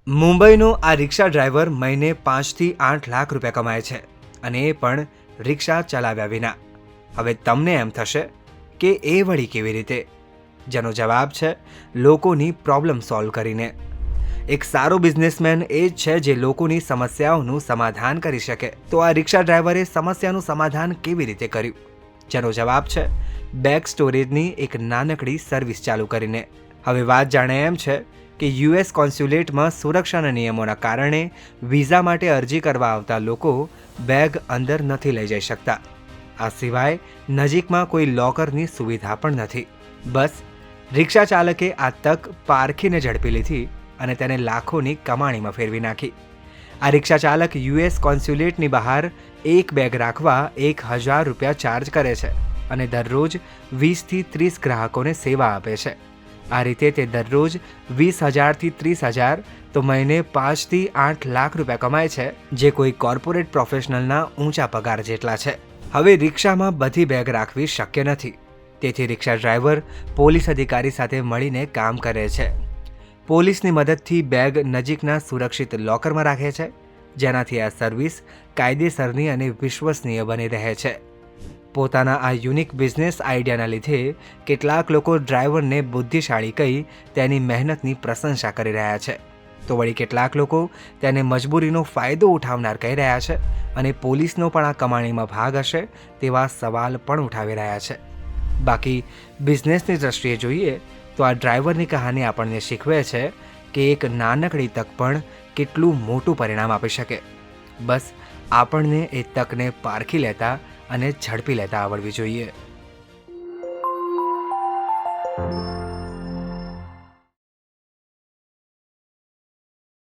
મુંબઈનો આ રિક્ષા ડ્રાઈવર મહિને 5 થી 8 લાખ રૂપિયા કમાય છે, અને એ પણ રિક્ષા ચલાવ્યા વિના. હવે તમને એમ થશે કે એ વળી કેવી રીતે? જેનો જવાબ છે લોકોની પ્રોબ્લેમ સોલ્વ કરીને. એક સારો બિઝનેસમેન એ જ છે જે લોકોની સમસ્યાઓનું સમાધાન કરી શકે. તો આ રિક્ષા ડ્રાઈવરે સમસ્યાનું સમાધાન કેવી રીતે કર્યું? જેનો જવાબ છે બેગ સ્ટોરેજની એક નાનકડી સર્વિસ ચાલુ કરીને. હવે વાત જાણે એમ છે કે યુએસ કોન્સ્યુલેટમાં સુરક્ષાના નિયમોના કારણે વિઝા માટે અરજી કરવા આવતા લોકો બેગ અંદર નથી લઈ જઈ શકતા. આ સિવાય નજીકમાં કોઈ લોકરની સુવિધા પણ નથી. બસ રિક્ષા ચાલકે આ તક પારખીને ઝડપી લીધી અને તેને લાખોની કમાણીમાં ફેરવી નાખી. આ રિક્ષા ચાલક યુએસ કોન્સ્યુલેટની બહાર એક બેગ રાખવા 1000 રૂપિયા ચાર્જ કરે છે અને દરરોજ 20 થી 30 ગ્રાહકોને સેવા આપે છે. આ રીતે તે દરરોજ 20,000 થી 30,000 તો મહિને 5 થી 8 લાખ રૂપિયા કમાય છે, જે કોઈ કોર્પોરેટ પ્રોફેશનલના ઊંચા પગાર જેટલા છે. હવે રિક્ષામાં બધી બેગ રાખવી શક્ય નથી, તેથી રિક્ષા ડ્રાઈવર પોલીસ અધિકારી સાથે મળીને કામ કરે છે. પોલીસની મદદથી બેગ નજીકના સુરક્ષિત લોકરમાં રાખે છે, જેનાથી આ સર્વિસ કાયદેસરની અને વિશ્વસનીય બની રહે છે. પોતાના આ યુનિક બિઝનેસ આઈડિયાના લીધે કેટલાક લોકો ડ્રાઈવરને બુદ્ધિશાળી કહી તેની મહેનતની પ્રશંસા કરી રહ્યા છે, તો વળી કેટલાક લોકો તેને મજબૂરીનો ફાયદો ઉઠાવનાર કહી રહ્યા છે અને પોલીસનો પણ આ કમાણીમાં ભાગ હશે તેવા સવાલ પણ ઉઠાવી રહ્યા છે. બાકી બિઝનેસની દ્રષ્ટિએ જોઈએ તો આ ડ્રાઈવરની કહાની આપણને શીખવે છે કે એક નાનકડી તક પણ કેટલું મોટું પરિણામ આપી શકે. બસ આપણને એ તકને પારખી લેતા અને ઝડપી લેતા આવડવી જોઈએ.